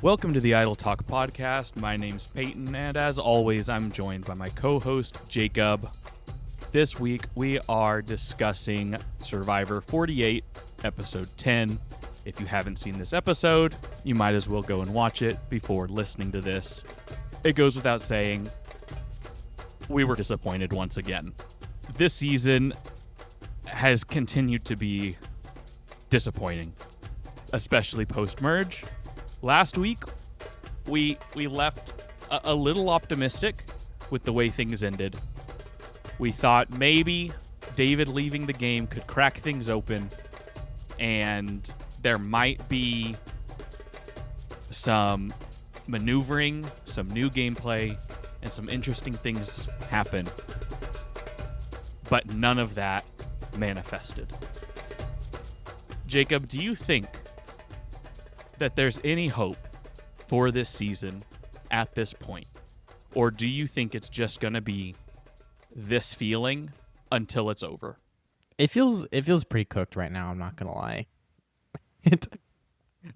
Welcome to the Idle Talk podcast. My name's Peyton, and as always, I'm joined by my co-host, Jacob. This week, we are discussing Survivor 48, episode 10. If you haven't seen this episode, you might as well go and watch it before listening to this. It goes without saying, we were disappointed once again. This season has continued to be disappointing, especially post-merge. Last week, we left a little optimistic with the way things ended. We thought maybe David leaving the game could crack things open, and there might be some maneuvering, some new gameplay, and some interesting things happen. But none of that manifested. Jacob, do you think that there's any hope for this season at this point? Or do you think it's just going to be this feeling until it's over? It feels pretty cooked right now, I'm not going to lie.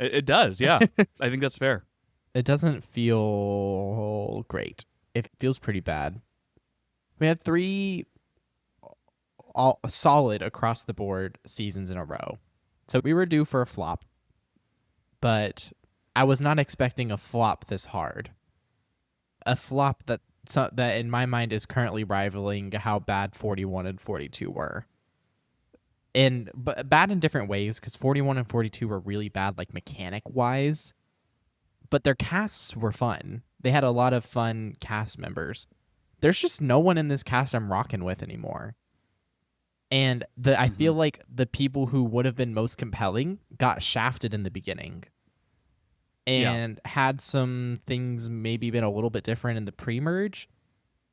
It does, yeah. I think that's fair. It doesn't feel great. It feels pretty bad. We had 3 all solid across the board seasons in a row. So we were due for a flop. But I was not expecting a flop this hard. A flop that in my mind is currently rivaling how bad 41 and 42 were. But bad in different ways, because 41 and 42 were really bad, like mechanic-wise. But their casts were fun. They had a lot of fun cast members. There's just no one in this cast I'm rocking with anymore. And I feel like the people who would have been most compelling got shafted in the beginning. And had some things maybe been a little bit different in the pre-merge,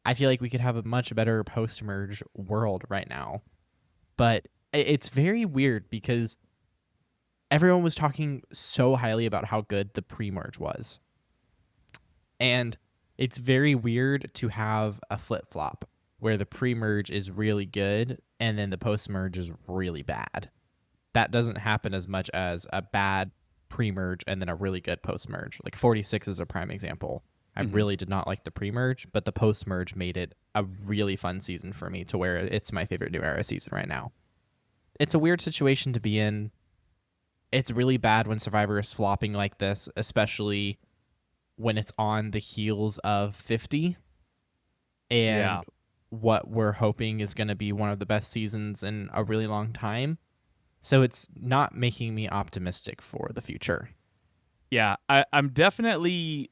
I feel like we could have a much better post-merge world right now. But it's very weird because everyone was talking so highly about how good the pre-merge was. And it's very weird to have a flip-flop where the pre-merge is really good and then the post-merge is really bad. That doesn't happen as much as a bad pre-merge and then a really good post-merge. Like 46 is a prime example. I really did not like the pre-merge, but the post-merge made it a really fun season for me to where it's my favorite New Era season right now. It's a weird situation to be in. It's really bad when Survivor is flopping like this, especially when it's on the heels of 50. And what we're hoping is going to be one of the best seasons in a really long time. So it's not making me optimistic for the future. Yeah, I'm definitely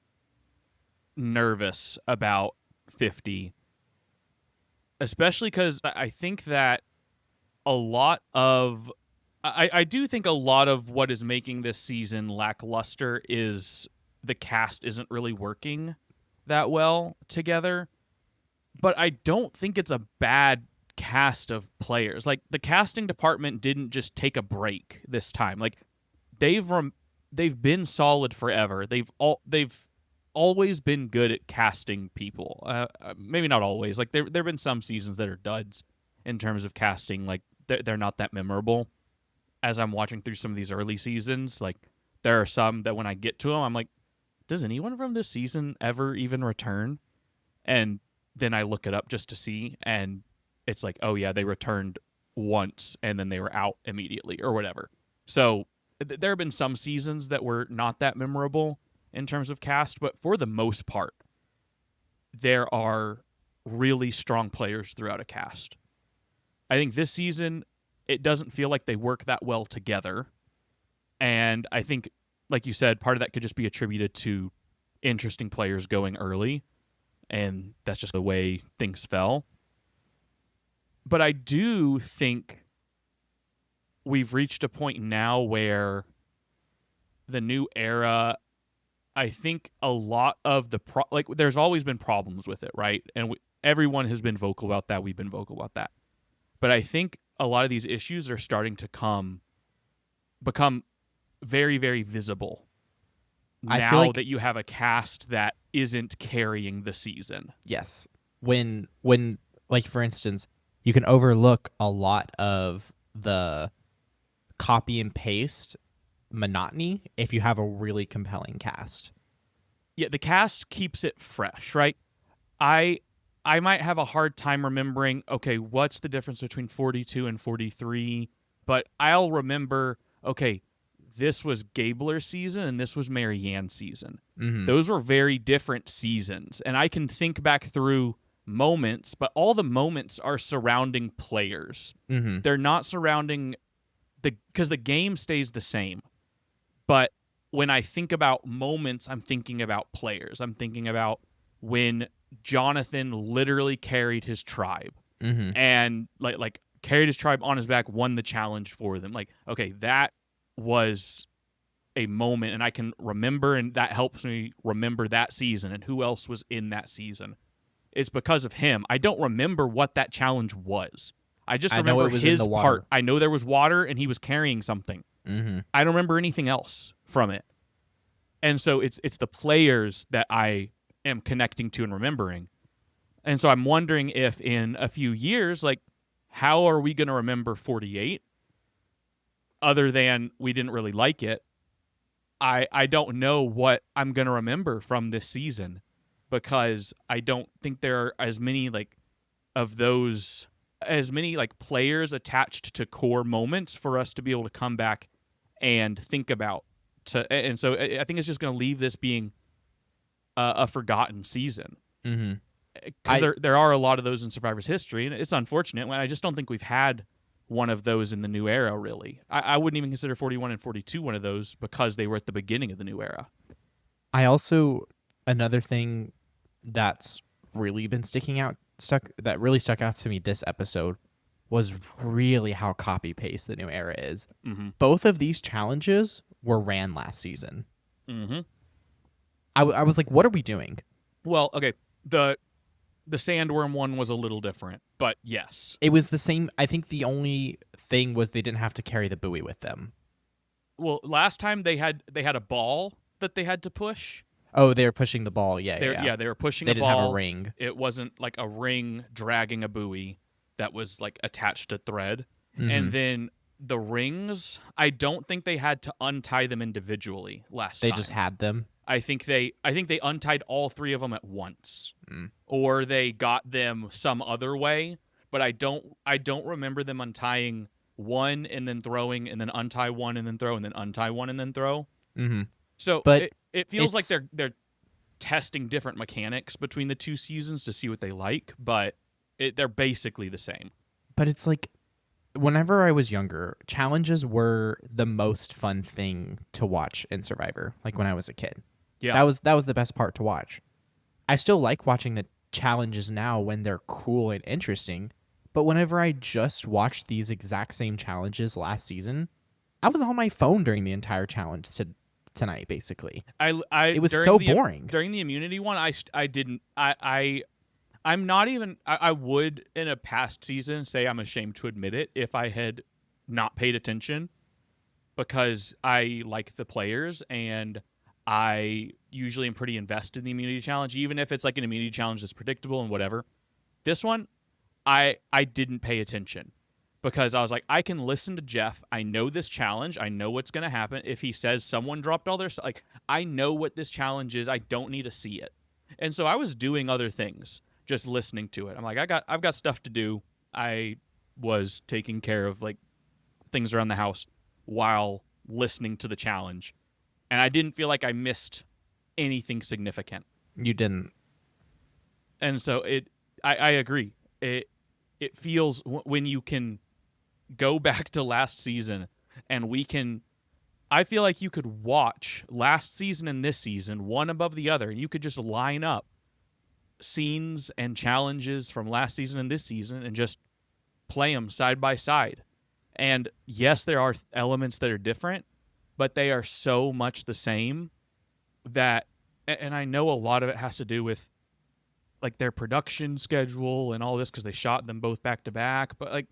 nervous about 50. Especially because I think that I do think a lot of what is making this season lackluster is the cast isn't really working that well together. But I don't think it's a bad cast of players. Like, the casting department didn't just take a break this time. Like, they've been solid forever. They've always been good at casting people. Maybe not always. Like, there've been some seasons that are duds in terms of casting. Like, they're not that memorable. As I'm watching through some of these early seasons, like, there are some that when I get to them, I'm like, does anyone from this season ever even return? And then I look it up just to see, and it's like, oh yeah, they returned once, and then they were out immediately, or whatever. So there have been some seasons that were not that memorable in terms of cast, but for the most part, there are really strong players throughout a cast. I think this season, it doesn't feel like they work that well together, and I think, like you said, part of that could just be attributed to interesting players going early, and that's just the way things fell. But I do think we've reached a point now where the New Era, I think a lot of the there's always been problems with it, right? And everyone has been vocal about that. We've been vocal about that. But I think a lot of these issues are starting to become very, very visible now that you have a cast that isn't carrying the season. Yes. When like, for instance, you can overlook a lot of the copy and paste monotony if you have a really compelling cast. Yeah, the cast keeps it fresh, right? I might have a hard time remembering, okay, what's the difference between 42 and 43? But I'll remember, okay, this was Gabler's season and this was Marianne's season. Mm-hmm. Those were very different seasons. And I can think back through moments, but all the moments are surrounding players. Mm-hmm. They're not surrounding because the game stays the same. But when I think about moments, I'm thinking about players. I'm thinking about when Jonathan literally carried his tribe and like carried his tribe on his back, won the challenge for them. Like, okay, that was a moment, and I can remember, and that helps me remember that season and who else was in that season. It's because of him. I don't remember what that challenge was. I just remember his part. I know there was water and he was carrying something. Mm-hmm. I don't remember anything else from it. And so it's the players that I am connecting to and remembering. And so I'm wondering if in a few years, like, how are we going to remember 48 other than we didn't really like it? I don't know what I'm going to remember from this season because I don't think there are as many like players attached to core moments for us to be able to come back and think about. And so I think it's just going to leave this being a forgotten season. Mm-hmm. Because there are a lot of those in Survivor's history, and it's unfortunate. I just don't think we've had one of those in the new era, really. I wouldn't even consider 41 and 42 one of those because they were at the beginning of the new era. Another thing that's really been that really stuck out to me this episode was really how copy-paste the new era is. Mm-hmm. Both of these challenges were ran last season. Mm-hmm. I was like, what are we doing? Well, okay, the sandworm one was a little different, but yes. It was the same. I think the only thing was they didn't have to carry the buoy with them. Well, last time they had a ball that they had to push. Oh, they were pushing the ball. Yeah, they were pushing a ball. They didn't have a ring. It wasn't like a ring dragging a buoy that was like attached to thread. Mm-hmm. And then the rings, I don't think they had to untie them individually last time. They just had them. I think they untied all three of them at once, or they got them some other way. But I don't remember them untying one and then throwing, and then untie one and then throw, and then untie one and then throw. Mm-hmm. So, but it feels like they're testing different mechanics between the two seasons to see what they like, but they're basically the same. But it's like, whenever I was younger, challenges were the most fun thing to watch in Survivor. Like when I was a kid. Yeah, that was the best part to watch. I still like watching the challenges now when they're cool and interesting, but whenever I just watched these exact same challenges last season, I was on my phone during the entire challenge tonight. Basically, it was so boring. During the immunity one, I'm not even. I would in a past season say I'm ashamed to admit it if I had not paid attention, because I like the players and I usually am pretty invested in the immunity challenge, even if it's like an immunity challenge that's predictable and whatever. This one, I didn't pay attention because I was like, I can listen to Jeff. I know this challenge. I know what's going to happen. If he says someone dropped all their stuff, like, I know what this challenge is. I don't need to see it. And so I was doing other things, just listening to it. I'm like, I've got stuff to do. I was taking care of like things around the house while listening to the challenge. And I didn't feel like I missed anything significant. You didn't. And so I agree. It feels when you can go back to last season and I feel like you could watch last season and this season, one above the other, and you could just line up scenes and challenges from last season and this season and just play them side by side. And yes, there are elements that are different, but they are so much the same that, and I know a lot of it has to do with like their production schedule and all this because they shot them both back to back, but like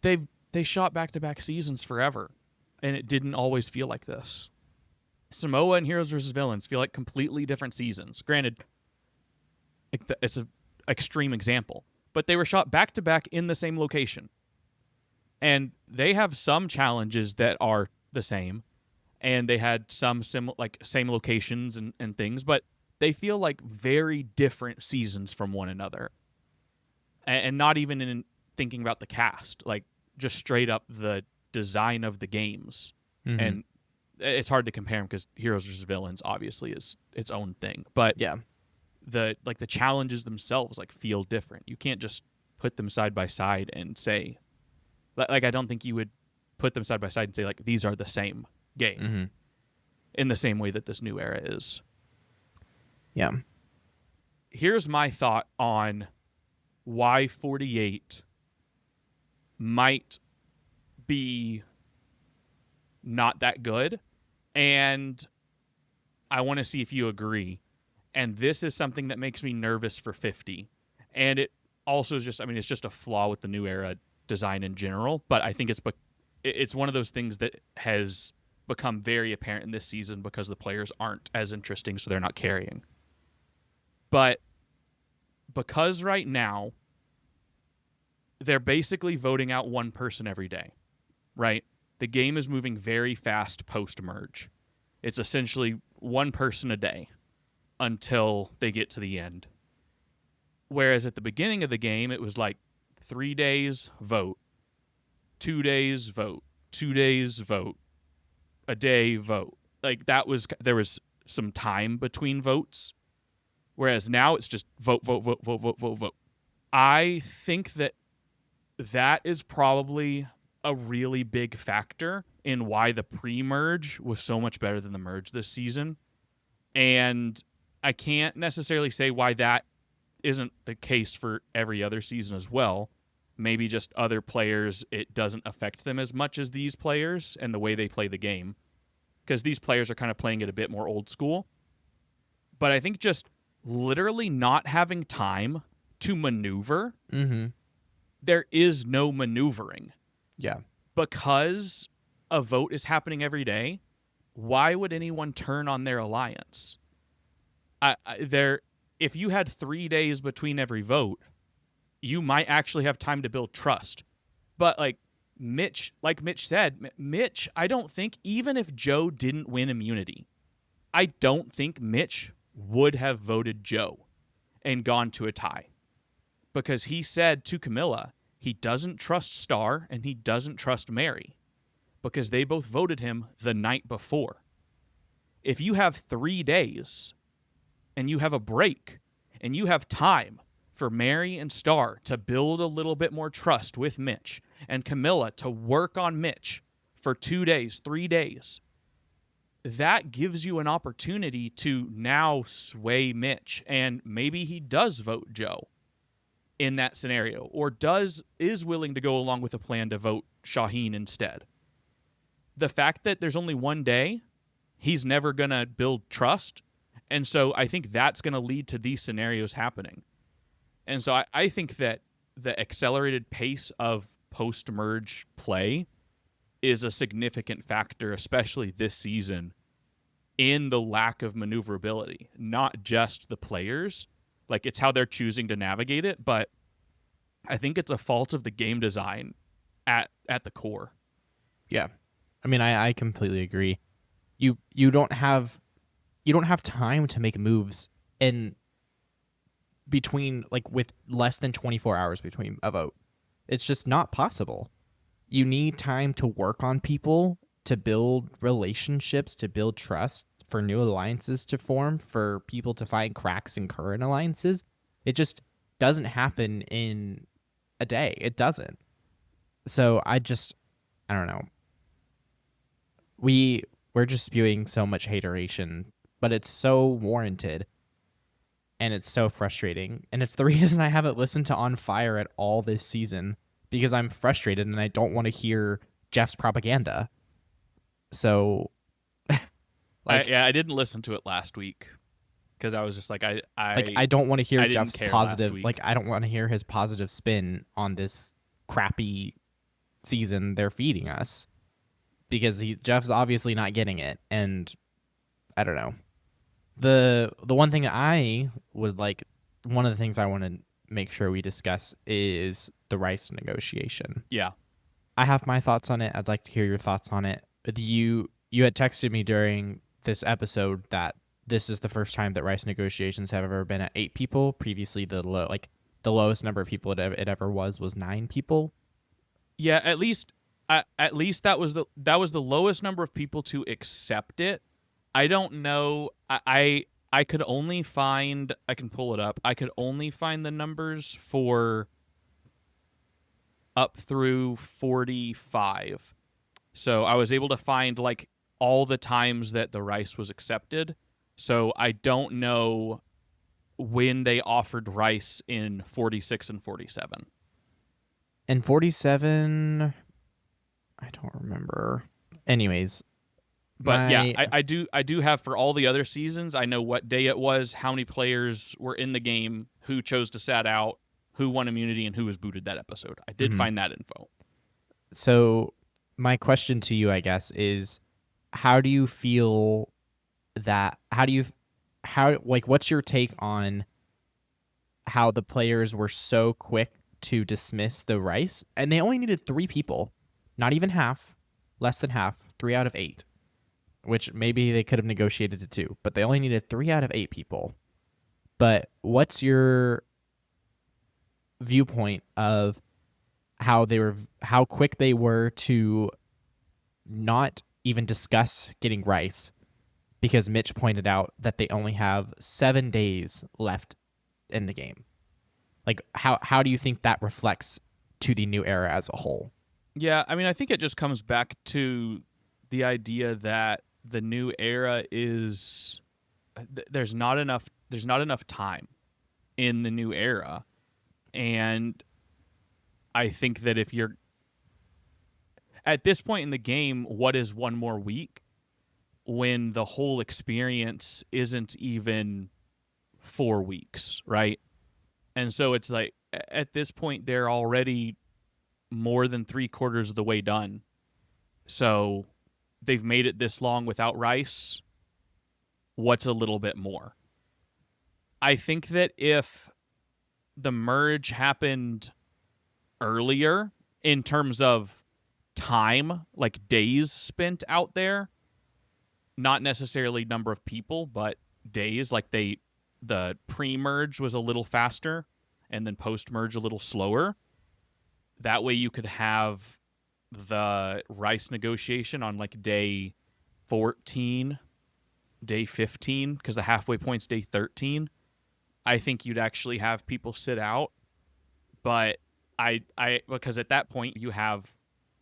they shot back to back seasons forever, and it didn't always feel like this. Samoa and Heroes vs. Villains feel like completely different seasons. Granted, it's an extreme example, but they were shot back to back in the same location. And they have some challenges that are the same, and they had some same locations and things, but they feel like very different seasons from one another. And not even in thinking about the cast, like just straight up the design of the games. Mm-hmm. And it's hard to compare them because Heroes vs. Villains obviously is its own thing, but Yeah. the challenges themselves like feel different. You can't just put them side by side and say, like, I don't think you would put them side by side and say like these are the same game Mm-hmm. in the same way that this new era is. Yeah. Here's my thought on why 48 might be not that good, and I want to see if you agree. And this is something that makes me nervous for 50. And it also is just, I mean, it's just a flaw with the new era design in general, but I think it's one of those things that has become very apparent in this season because the players aren't as interesting, so they're not carrying. But because right now they're basically voting out one person every day, right? The game is moving very fast post-merge. It's essentially one person a day until they get to the end. Whereas at the beginning of the game, it was like 3 days, vote. 2 days, vote. 2 days, vote. A day, vote. Like there was some time between votes. Whereas now it's just vote, vote, vote, vote, vote, vote, vote. I think that is probably a really big factor in why the pre-merge was so much better than the merge this season. And I can't necessarily say why that isn't the case for every other season as well. Maybe just other players, it doesn't affect them as much as these players and the way they play the game. Because these players are kind of playing it a bit more old school. But I think just literally not having time to maneuver, there is no maneuvering. Yeah. Because a vote is happening every day, why would anyone turn on their alliance? If you had 3 days between every vote, you might actually have time to build trust. But like Mitch said, I don't think, even if Joe didn't win immunity, I don't think Mitch would have voted Joe and gone to a tie. Because he said to Kamilla, he doesn't trust Star and he doesn't trust Mary. Because they both voted him the night before. If you have 3 days and you have a break and you have time for Mary and Star to build a little bit more trust with Mitch and Kamilla to work on Mitch for 2 days, 3 days, that gives you an opportunity to now sway Mitch, and maybe he does vote Joe in that scenario, or is willing to go along with a plan to vote Shaheen instead. The fact that there's only 1 day, he's never going to build trust, and so I think that's going to lead to these scenarios happening. And so I think that the accelerated pace of post-merge play is a significant factor, especially this season, in the lack of maneuverability. Not just the players, like it's how they're choosing to navigate it, but I think it's a fault of the game design at the core. Yeah. I mean, I completely agree. You don't have time to make moves in between, like, with less than 24 hours between a vote. It's just not possible. You need time to work on people, to build relationships, to build trust, for new alliances to form, for people to find cracks in current alliances. It just doesn't happen in a day. It doesn't. So I don't know. We're just spewing so much hateration, but it's so warranted. And it's so frustrating. And it's the reason I haven't listened to On Fire at all this season, because I'm frustrated and I don't want to hear Jeff's propaganda. So, I didn't listen to it last week because I was just like, I don't want to hear Jeff's positive. Like, I don't want to hear his positive spin on this crappy season they're feeding us, because Jeff's obviously not getting it. And I don't know. The one thing I would like, one of the things I want to make sure we discuss is the rice negotiation. Yeah. I have my thoughts on it. I'd like to hear your thoughts on it. you had texted me during this episode that this is the first time that rice negotiations have ever been at 8 people. Previously, the lowest number of people it ever was 9 people. Yeah, at least that was the lowest number of people to accept it. I don't know. I could only find. I can pull it up. I could only find the numbers for up through 45. So I was able to find like all the times that the rice was accepted. So I don't know when they offered rice in 46 and 47. And 47, I don't remember. Anyways, but yeah, I do have for all the other seasons. I know what day it was, how many players were in the game, who chose to sat out, who won immunity, and who was booted that episode. I did find that info. So my question to you, I guess, is how do you feel that? What's your take on how the players were so quick to dismiss the rice, and they only needed 3 people, not even half, less than half, 3 out of 8, which maybe they could have negotiated to 2, but they only needed 3 out of 8 people. But what's your viewpoint of how quick they were to not even discuss getting rice, because Mitch pointed out that they only have 7 days left in the game? Like, how do you think that reflects to the new era as a whole? Yeah, I mean, I think it just comes back to the idea that the new era is there's not enough time in the new era. And I think that if you're at this point in the game, what is one more week when the whole experience isn't even 4 weeks, right? And so it's like at this point they're already more than 3/4 of the way done. So they've made it this long without rice. What's a little bit more? I think that if the merge happened earlier in terms of time, like days spent out there, not necessarily number of people, but days, like the pre-merge was a little faster and then post-merge a little slower. That way you could have the rice negotiation on like day 14, day 15, because the halfway point's day 13. I think you'd actually have people sit out, but I because at that point you have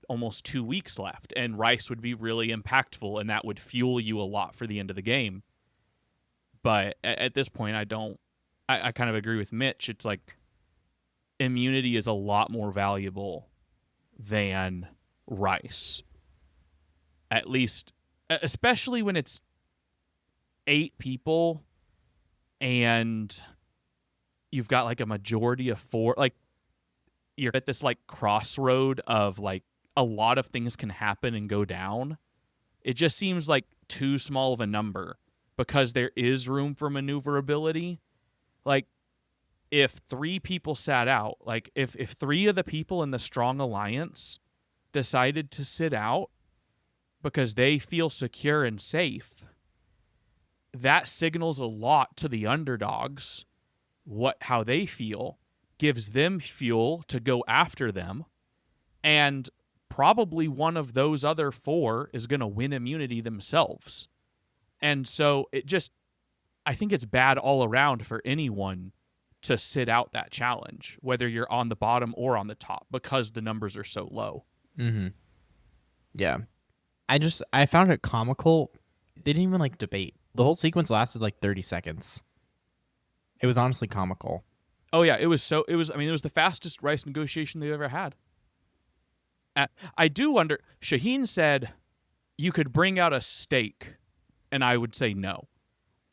almost 2 weeks left, and rice would be really impactful, and that would fuel you a lot for the end of the game. But at this point, I kind of agree with Mitch. It's like immunity is a lot more valuable than rice. At least, especially when it's 8 people and you've got like a majority of 4. Like you're at this like crossroad of like a lot of things can happen and go down. It just seems like too small of a number, because there is room for maneuverability. Like, if 3 people sat out, like if 3 of the people in the strong alliance decided to sit out because they feel secure and safe, that signals a lot to the underdogs, how they feel, gives them fuel to go after them, and probably one of those other 4 is going to win immunity themselves. And so I think it's bad all around for anyone to sit out that challenge, whether you're on the bottom or on the top, because the numbers are so low. Mm-hmm. Yeah. I found it comical. They didn't even like debate. The whole sequence lasted like 30 seconds. It was honestly comical. Oh yeah, it was the fastest rice negotiation they've ever had. I do wonder, Shaheen said you could bring out a steak, and I would say no.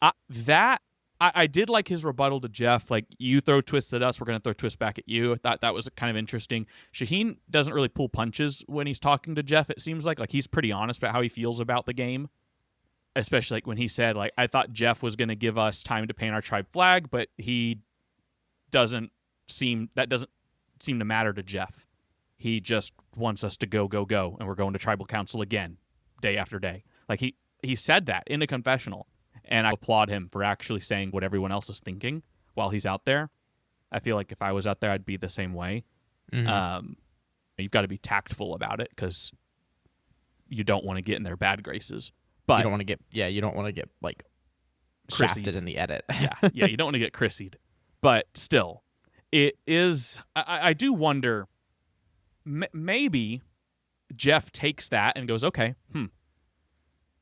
I did like his rebuttal to Jeff, like, you throw twists at us, we're going to throw twists back at you. I thought that was kind of interesting. Shaheen doesn't really pull punches when he's talking to Jeff, it seems like he's pretty honest about how he feels about the game. Especially like when he said, like, I thought Jeff was going to give us time to paint our tribe flag, but that doesn't seem to matter to Jeff. He just wants us to go, and we're going to tribal council again. day after day. Like he said that in a confessional, and I applaud him for actually saying what everyone else is thinking while he's out there. I feel like if I was out there, I'd be the same way. Mm-hmm. You've got to be tactful about it because you don't want to get in their bad graces. You But don't want to get like Chrissy. shafted in the edit. yeah, you don't want to get Chrissied. But still, it is. I do wonder. Maybe Jeff takes that and goes, okay,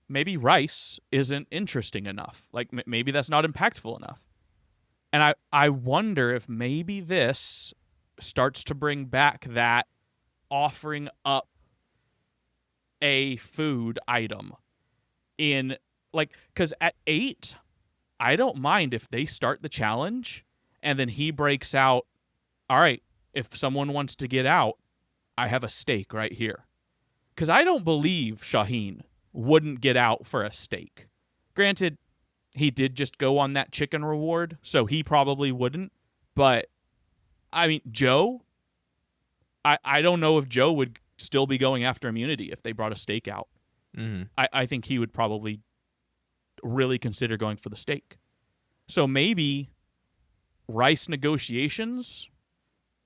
maybe Rice isn't interesting enough. Like maybe that's not impactful enough. And I wonder if maybe this starts to bring back that offering up a food item in, like, because at 8, I don't mind if they start the challenge and then he breaks out, all right, if someone wants to get out, I have a steak right here. Because I don't believe Shaheen wouldn't get out for a steak. Granted, he did just go on that chicken reward, so he probably wouldn't. But, I mean, Joe, I don't know if Joe would still be going after immunity if they brought a steak out. Mm-hmm. I think he would probably really consider going for the steak. So maybe Rice negotiations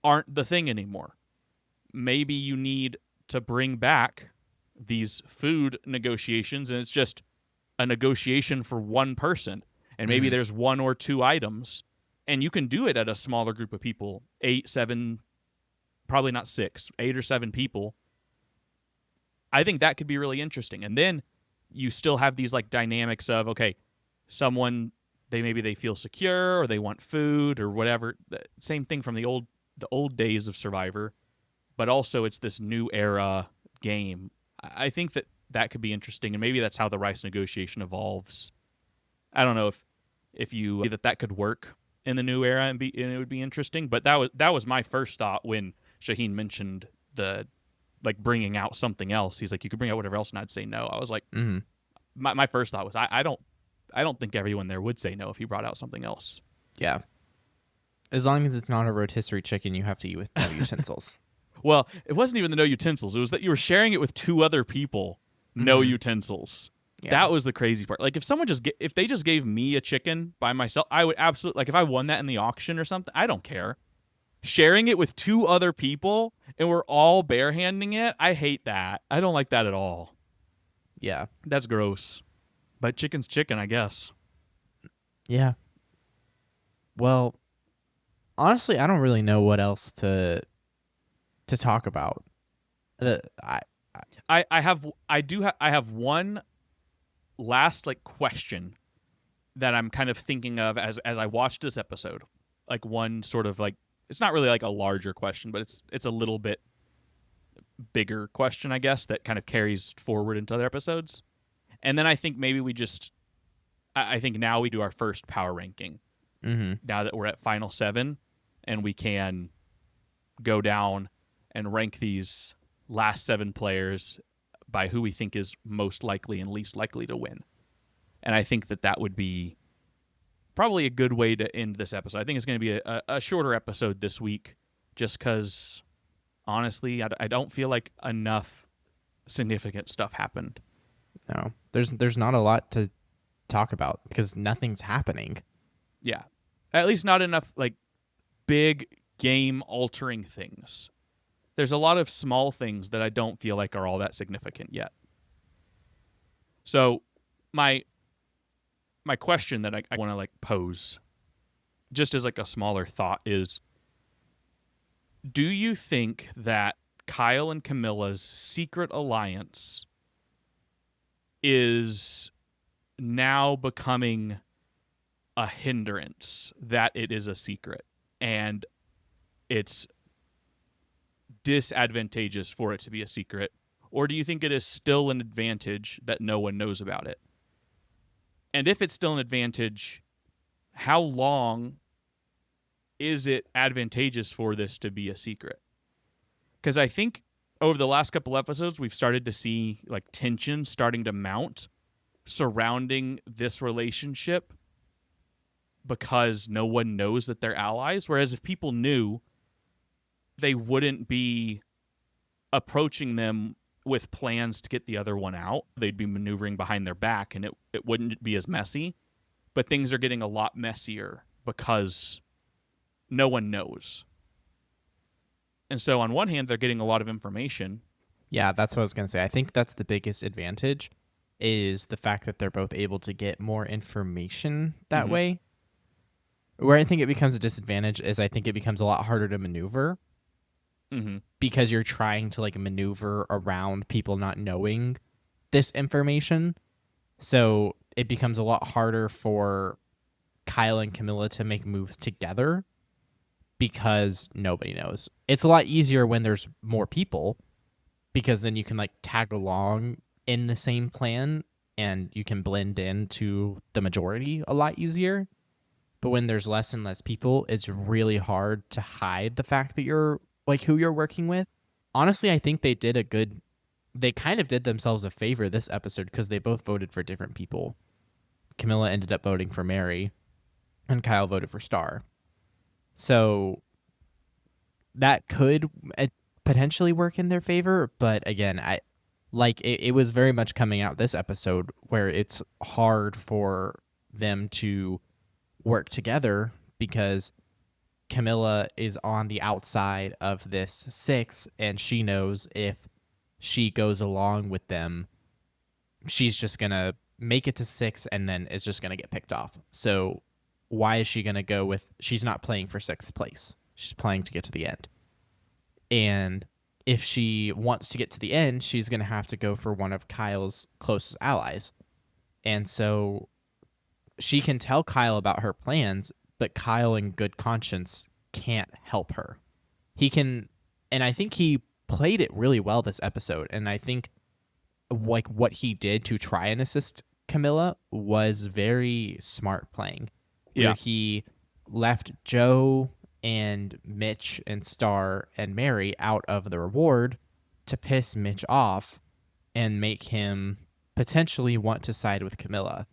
aren't the thing anymore. Maybe you need to bring back these food negotiations, and it's just a negotiation for one person. And maybe there's 1 or 2 items, and you can do it at a smaller group of people, 8, 7, probably not 6, 8 or 7 people. I think that could be really interesting. And then you still have these like dynamics of, okay, someone, they feel secure or they want food or whatever. Same thing from the old days of Survivor, but also it's this new era game. I think that could be interesting, and maybe that's how the Rice negotiation evolves. I don't know if you that could work in the new era and it would be interesting. But that was my first thought when Shaheen mentioned the like bringing out something else. He's like, you could bring out whatever else, and I'd say no. I was like, my first thought was I don't think everyone there would say no if he brought out something else. Yeah. As long as it's not a rotisserie chicken, you have to eat with no utensils. Well, it wasn't even the no utensils. It was that you were sharing it with 2 other people. No utensils. Yeah. That was the crazy part. Like if they just gave me a chicken by myself, I would absolutely, like if I won that in the auction or something, I don't care. Sharing it with 2 other people and we're all barehanding it, I hate that. I don't like that at all. Yeah. That's gross. But chicken's chicken, I guess. Yeah. Well, honestly, I don't really know what else to talk about. I have one last like question that I'm kind of thinking of as I watched this episode. Like one sort of like, it's not really like a larger question, but it's a little bit bigger question, I guess, that kind of carries forward into other episodes. And then I think maybe I think now we do our first power ranking. Now that we're at Final 7 and we can go down and rank these last 7 players by who we think is most likely and least likely to win. And I think that would be probably a good way to end this episode. I think it's going to be a shorter episode this week just because, honestly, I don't feel like enough significant stuff happened. No, there's not a lot to talk about because nothing's happening. Yeah. At least not enough like big game-altering things. There's a lot of small things that I don't feel like are all that significant yet. So my question that I want to like pose just as like a smaller thought is, do you think that Kyle and Kamilla's secret alliance is now becoming a hindrance that it is a secret and it's disadvantageous for it to be a secret? Or do you think it is still an advantage that no one knows about it? And if it's still an advantage, how long is it advantageous for this to be a secret? Because I think over the last couple episodes, we've started to see like tension starting to mount surrounding this relationship because no one knows that they're allies. Whereas if people knew, they wouldn't be approaching them with plans to get the other one out. They'd be maneuvering behind their back, and it wouldn't be as messy. But things are getting a lot messier because no one knows. And so on one hand, they're getting a lot of information. Yeah, that's what I was going to say. I think that's the biggest advantage is the fact that they're both able to get more information that way. Where I think it becomes a disadvantage is I think it becomes a lot harder to maneuver because you're trying to like maneuver around people not knowing this information. So it becomes a lot harder for Kyle and Kamilla to make moves together because nobody knows. It's a lot easier when there's more people because then you can like tag along in the same plan and you can blend into the majority a lot easier. But when there's less and less people, it's really hard to hide the fact that you're like who you're working with. Honestly, I think they kind of did themselves a favor this episode because they both voted for different people. Kamilla ended up voting for Mary and Kyle voted for Star. So that could potentially work in their favor. But again, it was very much coming out this episode where it's hard for them to work together because Kamilla is on the outside of this 6 and she knows if she goes along with them, she's just going to make it to 6 and then is just going to get picked off. So why is she going to go with, she's not playing for 6th place. She's playing to get to the end. And if she wants to get to the end, she's going to have to go for one of Kyle's closest allies. And so she can tell Kyle about her plans, but Kyle in good conscience can't help her. He can, and I think he played it really well this episode. And I think like what he did to try and assist Kamilla was very smart playing. Yeah. Where he left Joe and Mitch and Star and Mary out of the reward to piss Mitch off and make him potentially want to side with Kamilla.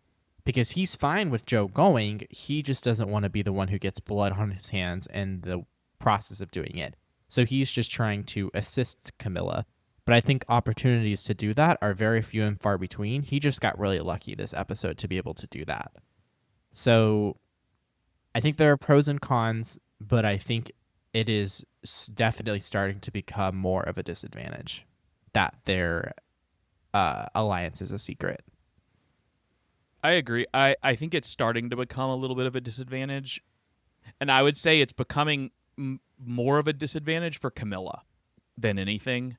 Because he's fine with Joe going, he just doesn't want to be the one who gets blood on his hands in the process of doing it. So he's just trying to assist Kamilla. But I think opportunities to do that are very few and far between. He just got really lucky this episode to be able to do that. So I think there are pros and cons, but I think it is definitely starting to become more of a disadvantage that their alliance is a secret. I agree. I think it's starting to become a little bit of a disadvantage. And I would say it's becoming more of a disadvantage for Kamilla than anything.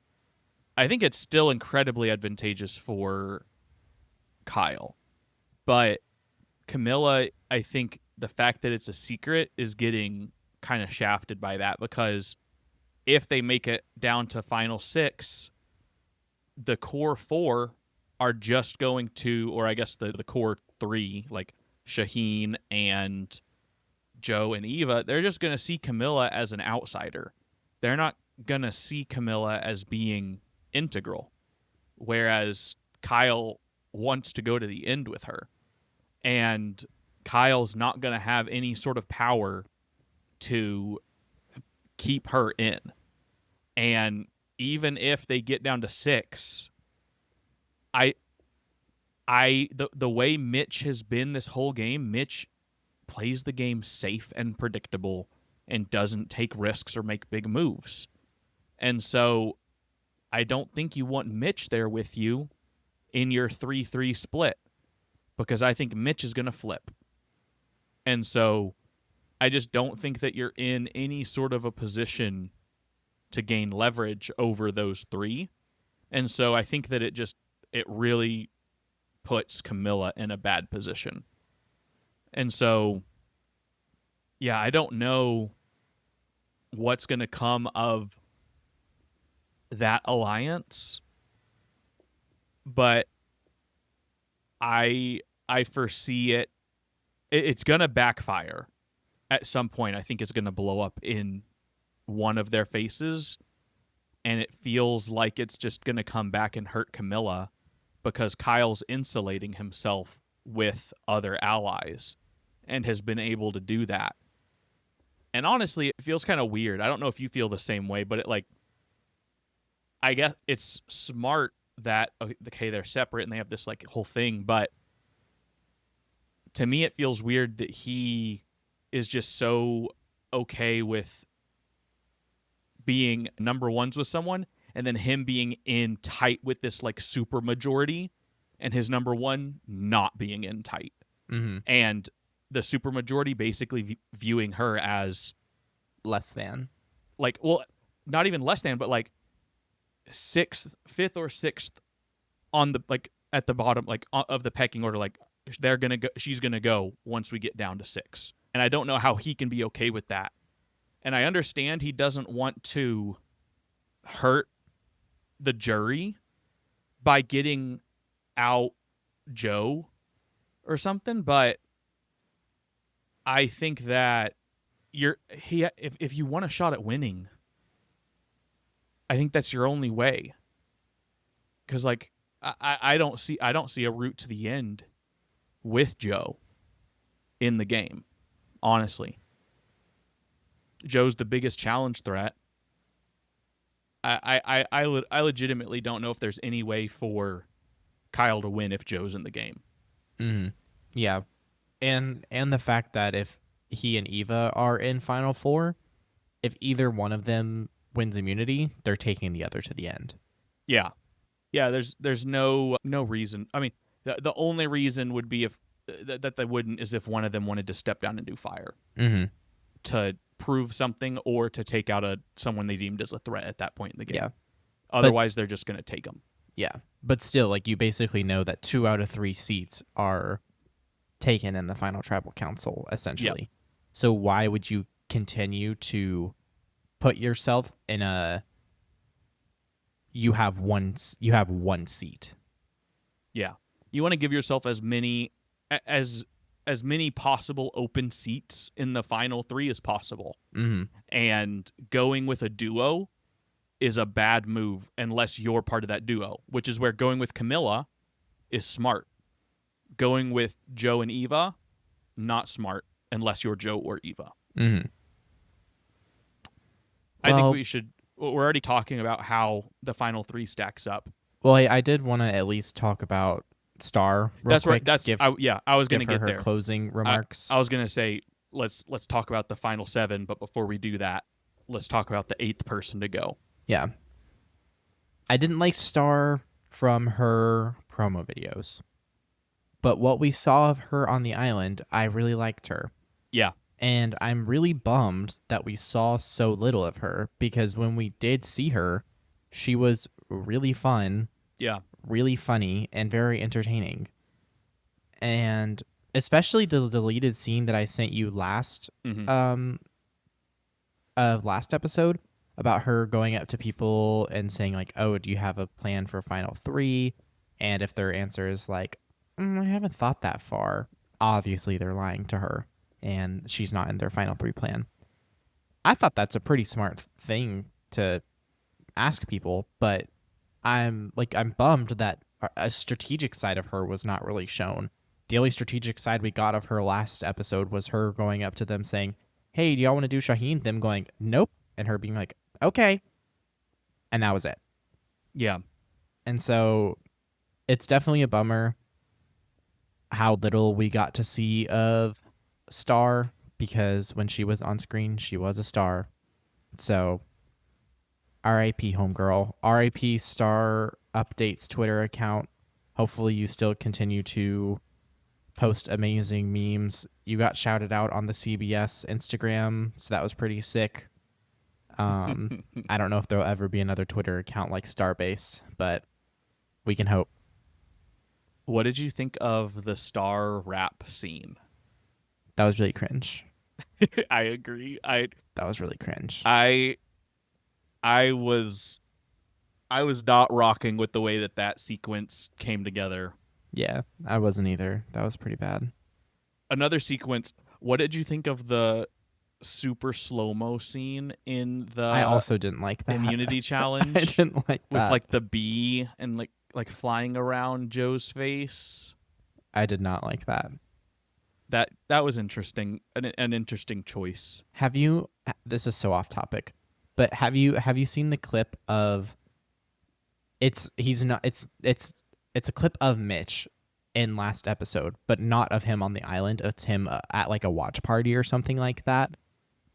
I think it's still incredibly advantageous for Kyle. But Kamilla, I think the fact that it's a secret is getting kind of shafted by that because if they make it down to final 6, the core 4 are just going to, or I guess the core 3, like Shaheen and Joe and Eva, they're just going to see Kamilla as an outsider. They're not going to see Kamilla as being integral, whereas Kyle wants to go to the end with her. And Kyle's not going to have any sort of power to keep her in. And even if they get down to 6, the way Mitch has been this whole game, Mitch plays the game safe and predictable and doesn't take risks or make big moves. And so I don't think you want Mitch there with you in your 3-3 split because I think Mitch is going to flip. And so I just don't think that you're in any sort of a position to gain leverage over those 3. And so I think that it really puts Kamilla in a bad position. And so, yeah, I don't know what's going to come of that alliance, but I foresee it's going to backfire at some point. I think it's going to blow up in one of their faces, and it feels like it's just going to come back and hurt Kamilla because Kyle's insulating himself with other allies and has been able to do that. And honestly, it feels kind of weird. I don't know if you feel the same way, but I guess it's smart that okay, they're separate and they have this like whole thing, but to me it feels weird that he is just so okay with being number ones with someone and then him being in tight with this like super majority and his number one not being in tight. Mm-hmm. And the super majority basically viewing her as Less than. like, well, not even less than, but like fifth or sixth on the like at the bottom like of the pecking order. Like they're gonna go, she's gonna go once we get down to 6. And I don't know how he can be okay with that. And I understand he doesn't want to hurt the jury by getting out Joe or something, but I think that if you want a shot at winning, I think that's your only way. Because like I don't see a route to the end with Joe in the game. Honestly, Joe's the biggest challenge threat. I legitimately don't know if there's any way for Kyle to win if Joe's in the game. Mm-hmm. Yeah, and the fact that if he and Eva are in Final Four, if either one of them wins immunity, they're taking the other to the end. Yeah. There's no reason. I mean, the only reason would be if that they wouldn't is if one of them wanted to step down and do fire to prove something or to take out someone they deemed as a threat at that point in the game. Yeah. Otherwise, they're just going to take them. Yeah, but still, like you basically know that 2 out of 3 seats are taken in the final tribal council, essentially. Yep. So why would you continue to put yourself in you have one seat? Yeah, you want to give yourself as many possible open seats in the final 3 as possible. Mm-hmm. And going with a duo is a bad move unless you're part of that duo, which is where going with Kamilla is smart. Going with Joe and Eva, not smart unless you're Joe or Eva. Mm-hmm. I think we're already talking about how the final 3 stacks up. Well, I did want to at least talk about Star real That's quick. Right. I was going to get her there. Closing remarks. I was going to say, let's talk about the final 7, but before we do that, let's talk about the 8th person to go. Yeah. I didn't like Star from her promo videos. But what we saw of her on the island, I really liked her. Yeah. And I'm really bummed that we saw so little of her because when we did see her, she was really fun. Yeah. Really funny and very entertaining. And especially the deleted scene that I sent you last episode about her going up to people and saying like, "Oh, do you have a plan for Final 3?" And if their answer is like, "I haven't thought that far," obviously they're lying to her and she's not in their Final 3 plan. I thought that's a pretty smart thing to ask people, but I'm bummed that a strategic side of her was not really shown. The only strategic side we got of her last episode was her going up to them saying, "Hey, do y'all want to do Shaheen?" Them going, "Nope," and her being like, "Okay," and that was it. Yeah. And so it's definitely a bummer how little we got to see of Star because when she was on screen, she was a star. So R.I.P. homegirl. R.I.P. Star Updates Twitter account. Hopefully you still continue to post amazing memes. You got shouted out on the CBS Instagram, so that was pretty sick. I don't know if there'll ever be another Twitter account like Starbase, but we can hope. What did you think of the Star rap scene? That was really cringe. I agree. That was really cringe. I was not rocking with the way that sequence came together. Yeah, I wasn't either. That was pretty bad. Another sequence. What did you think of the super slow-mo scene in the I also didn't like that. immunity challenge? I didn't like that. With like the bee and like flying around Joe's face. I did not like that. That was interesting. An interesting choice. Have you this is so off topic, but have you seen the clip of he's not it's a clip of Mitch in last episode, but not of him on the island. It's him at like a watch party or something like that,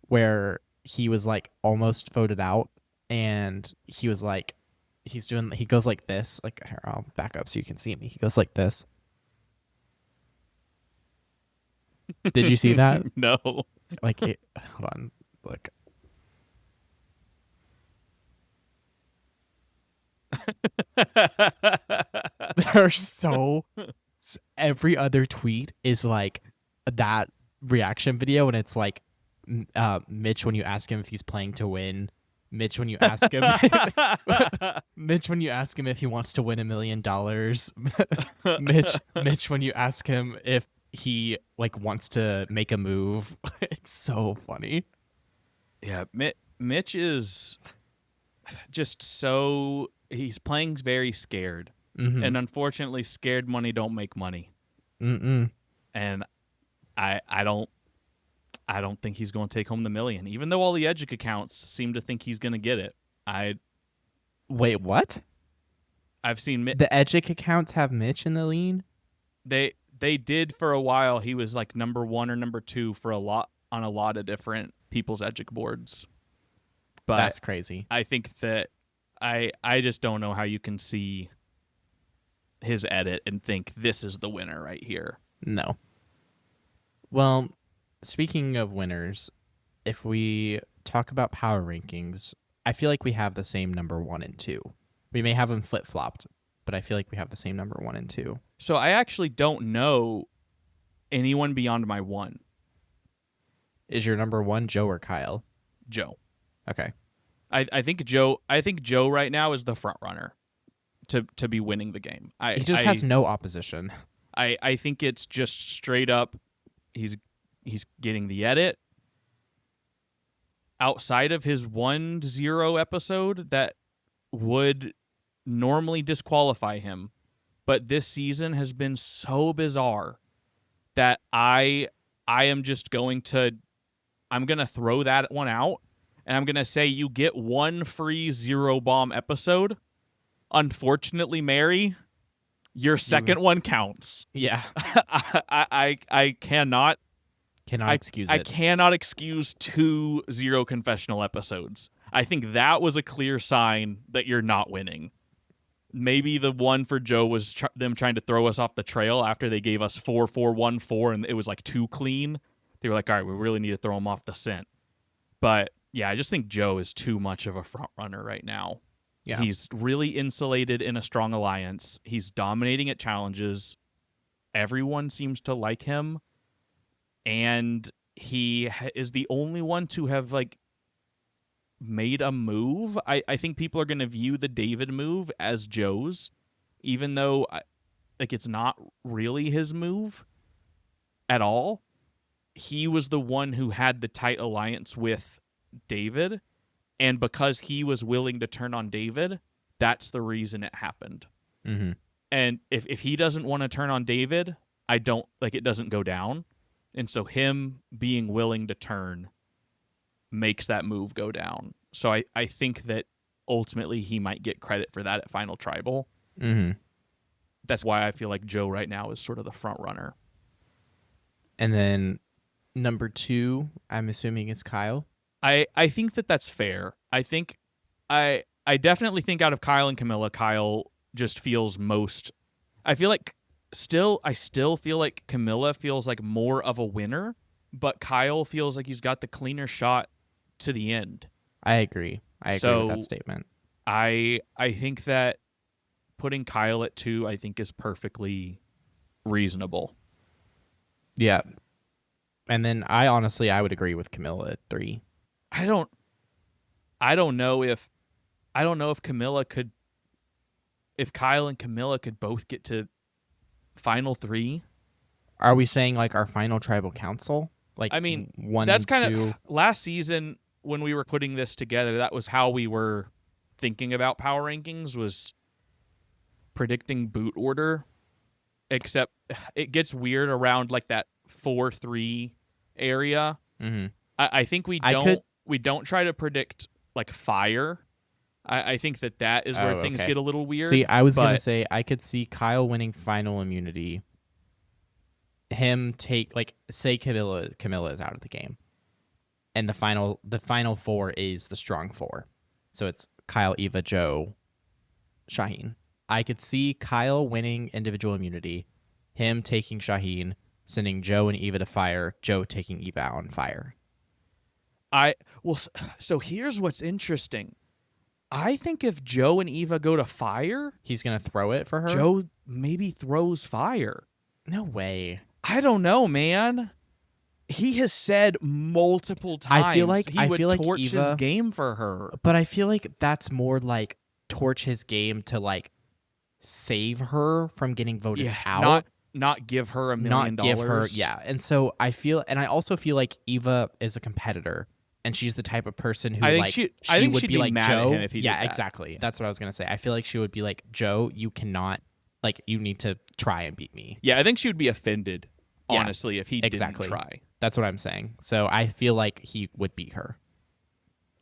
where he was like almost voted out, and he was like he goes like this. Like, here, I'll back up so you can see me. He goes like this. Did you see that? No. Like, hold on, look. They're so every other tweet is like that reaction video, and it's like Mitch when you ask him if he's playing to win, Mitch when you ask him Mitch when you ask him if he wants to win $1 million, Mitch when you ask him if he like wants to make a move. It's so funny. Yeah, Mitch is just so he's playing very scared. Mm-hmm. And unfortunately, scared money don't make money. Mm-mm. And I don't think he's going to take home the $1 million, even though all the Edgic accounts seem to think he's going to get it. Wait, what? I've seen the Edgic accounts have Mitch in the lead. They did for a while. He was like number 1 or number 2 for a lot of different people's Edgic boards. But that's crazy. I think that I just don't know how you can see his edit and think this is the winner right here. No. Well, speaking of winners, if we talk about power rankings, I feel like we have the same number 1 and 2. We may have them flip-flopped, but I feel like we have the same number 1 and 2. So I actually don't know anyone beyond my 1. Is your number 1 Joe or Kyle? Joe. Okay. I think Joe right now is the front runner to be winning the game. He just has no opposition. I think it's just straight up he's getting the edit. Outside of his 1-0 episode that would normally disqualify him, but this season has been so bizarre that I'm going to throw that one out, and I'm going to say you get 1 free 0 bomb episode. Unfortunately, Mary, your second one counts. Yeah. I cannot excuse it. I cannot excuse 2 0 confessional episodes. I think that was a clear sign that you're not winning. Maybe the one for Joe was them trying to throw us off the trail after they gave us 4-4-1-4 and it was like too clean. They were like, all right, we really need to throw him off the scent. But yeah, I just think Joe is too much of a front runner right now. Yeah. He's really insulated in a strong alliance. He's dominating at challenges. Everyone seems to like him. And he is the only one to have like made a move. I think people are going to view the David move as Joe's, even though like it's not really his move at all. He was the one who had the tight alliance with David, and because he was willing to turn on David, that's the reason it happened. Mm-hmm. And if he doesn't want to turn on David, it doesn't go down. And so him being willing to turn makes that move go down. So I think that ultimately he might get credit for that at Final Tribal. Mm-hmm. That's why I feel like Joe right now is sort of the front runner. And then number 2, I'm assuming is Kyle. I think that's fair. I think I definitely think out of Kyle and Kamilla, Kyle just feels most. I feel like I still feel like Kamilla feels like more of a winner, but Kyle feels like he's got the cleaner shot to the end. I agree. I agree with that statement. I think that putting Kyle at 2, I think, is perfectly reasonable. Yeah. And then I would agree with Kamilla at 3. I don't know if Kamilla could, if Kyle and Kamilla could both get to Final 3. Are we saying like our final tribal council? Like, I mean, 1 that's and 2? kind of last season when we were putting this together. That was how we were thinking about power rankings, was predicting boot order. Except it gets weird around like that 4-3 area. Mm-hmm. I think we don't try to predict like fire. I think that is where things okay. get a little weird. See, I was going to but say I could see Kyle winning final immunity. Him take say Kamilla is out of the game. And the final four is the strong four. So it's Kyle, Eva, Joe, Shaheen. I could see Kyle winning individual immunity, him taking Shaheen, sending Joe and Eva to fire, Joe taking Eva out on fire. So here's what's interesting. I think if Joe and Eva go to fire, He's going to throw it for her? Joe maybe throws fire. No way. I don't know, man. He has said multiple times I feel like torch Eva, his game for her. But I feel like that's more like torch his game to like save her from getting voted out. Not give her $1 million. Not give her, yeah. And so I also feel like Eva is a competitor, and she's the type of person who I think she would she'd be like mad Joe. at him if he did that. Exactly. That's what I was gonna say. I feel like she would be like, Joe, you cannot, like, you need to try and beat me. Yeah, I think she would be offended, Yeah, honestly, if he didn't try. That's what I'm saying. So I feel like he would beat her.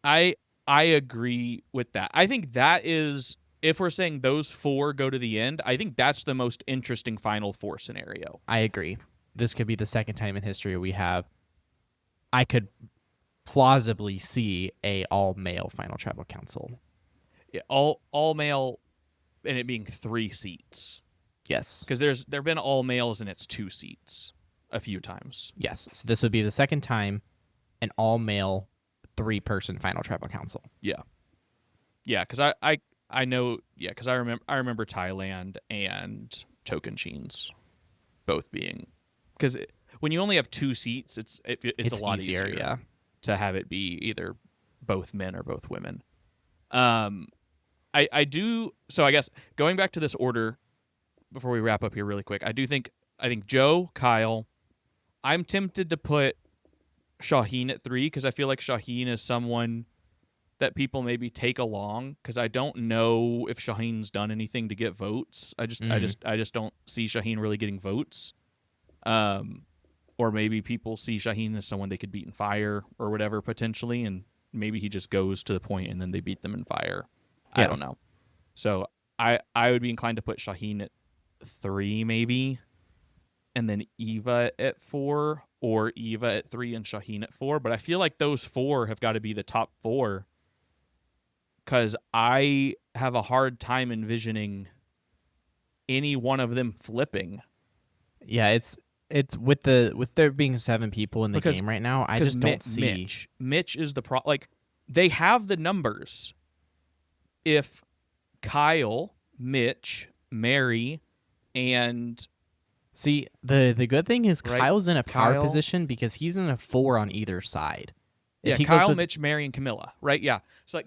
I agree with that. I think that is, if we're saying those four go to the end, I think that's the most interesting Final Four scenario. I agree. This could be the second time in history I could plausibly see a all-male Final Tribal Council. Yeah, all male, and it being 3 seats. Yes. Because there have been all males and it's 2 seats a few times. Yes. So this would be the second time an all-male 3-person Final Tribal Council. Yeah. Yeah, because I know, yeah, because I remember Thailand and Tocantins both being, because when you only have 2 seats, it's a lot easier yeah, to have it be either both men or both women. I do, so I guess going back to this order before we wrap up here really quick, I think Joe, Kyle, I'm tempted to put Shaheen at 3 because I feel like Shaheen is someone that people maybe take along, because I don't know if Shaheen's done anything to get votes. I just don't see Shaheen really getting votes. Or maybe people see Shaheen as someone they could beat in fire or whatever potentially, and maybe he just goes to the point and then they beat them in fire. Yeah. I don't know. So I would be inclined to put Shaheen at 3 maybe, and then Eva at 4, or Eva at 3 and Shaheen at 4. But I feel like those 4 have got to be the top 4, because I have a hard time envisioning any one of them flipping. Yeah, it's with there being 7 people in the game right now. I just don't see. Mitch is the like, they have the numbers. If Kyle, Mitch, Mary, and see, the good thing is Kyle's in a power Kyle, position because he's in a 4 on either side. Yeah, Kyle, Mitch, Mary, and Kamilla, right? Yeah. So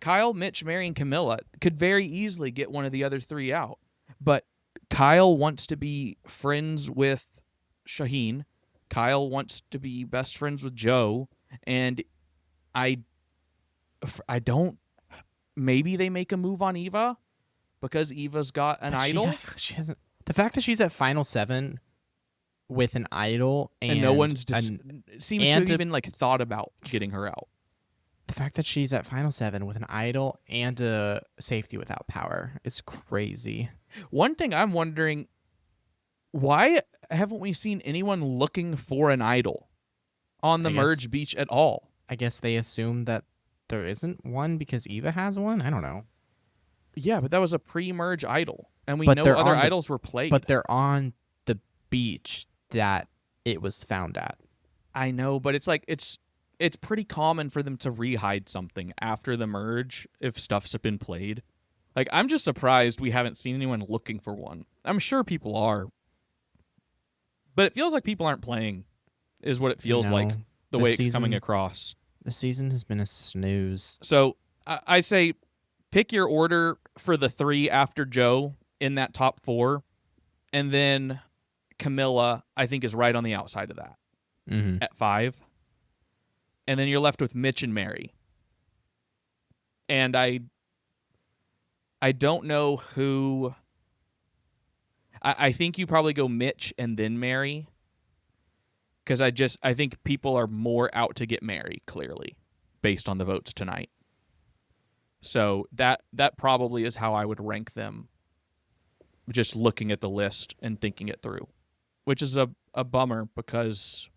Kyle, Mitch, Mary, and Kamilla could very easily get one of the other 3 out. But Kyle wants to be friends with Shaheen. Kyle wants to be best friends with Joe, and I don't. Maybe they make a move on Eva because Eva's got an idol. She hasn't. The fact that she's at Final 7 with an idol and no one's seems to have even like thought about getting her out. The fact that she's at Final 7 with an idol and a safety without power is crazy. One thing I'm wondering, why haven't we seen anyone looking for an idol on the merge beach at all? I guess they assume that there isn't one because Eva has one? I don't know. Yeah, but that was a pre-merge idol, and we know other idols were played. But they're on the beach that it was found at. I know, but it's like it's pretty common for them to re-hide something after the merge if stuff's been played. Like, I'm just surprised we haven't seen anyone looking for one. I'm sure people are, but it feels like people aren't playing, is what it feels like, the way it's coming across. The season has been a snooze. So I say pick your order for the 3 after Joe in that top 4, and then Kamilla, I think, is right on the outside of that at 5. And then you're left with Mitch and Mary. And I don't know who. I think you probably go Mitch and then Mary. Because I think people are more out to get Mary, clearly, based on the votes tonight. So that probably is how I would rank them, just looking at the list and thinking it through, which is a bummer because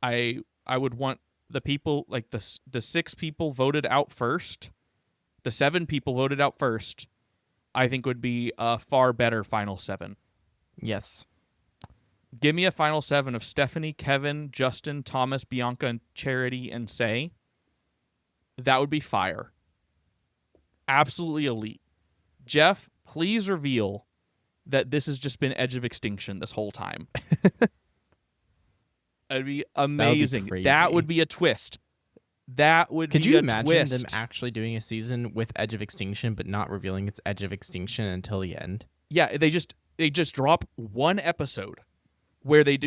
I would want the people, like the 6 people voted out first, the 7 people voted out first, I think would be a far better final 7. Yes. Give me a final 7 of Stephanie, Kevin, Justin, Thomas, Bianca, and Charity, and Say. That would be fire. Absolutely elite. Jeff, please reveal that this has just been Edge of Extinction this whole time. It'd be amazing. That would be a twist. That would Could be you a imagine twist. them actually doing a season with Edge of Extinction but not revealing its Edge of Extinction until the end? Yeah, they just drop one episode where they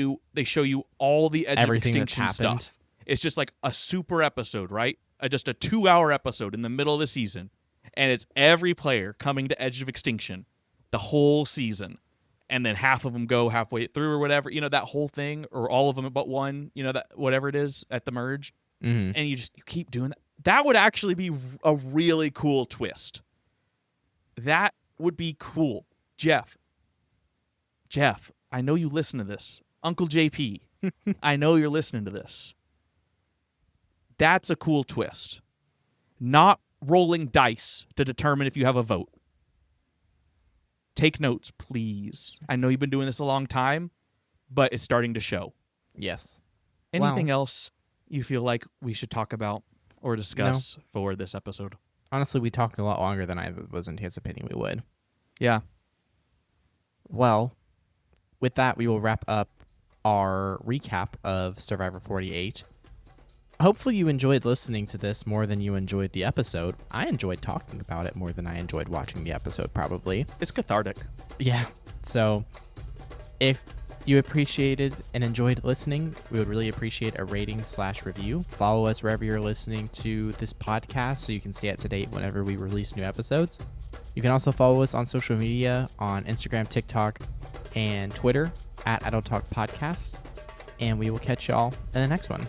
show you all the Edge Everything of that's Extinction happened. stuff. It's just like a super episode, right? Just a 2-hour episode in the middle of the season, and it's every player coming to Edge of Extinction the whole season, and then half of them go halfway through or whatever, that whole thing, or all of them but one, that whatever it is at the merge. Mm-hmm. And you keep doing that. That would actually be a really cool twist. That would be cool. Jeff, I know you listen to this. Uncle JP, I know you're listening to this. That's a cool twist. Not rolling dice to determine if you have a vote. Take notes, please. I know you've been doing this a long time, but it's starting to show. Yes. Anything else you feel like we should talk about or discuss for this episode? Honestly, we talked a lot longer than I was anticipating we would. Yeah. Well, with that, we will wrap up our recap of Survivor 48. Hopefully you enjoyed listening to this more than you enjoyed the episode. I enjoyed talking about it more than I enjoyed watching the episode, probably. It's cathartic. Yeah. So if you appreciated and enjoyed listening, we would really appreciate a rating/review. Follow us wherever you're listening to this podcast so you can stay up to date whenever we release new episodes. You can also follow us on social media on Instagram, TikTok, and Twitter @Adult Talk Podcast. And we will catch y'all in the next one.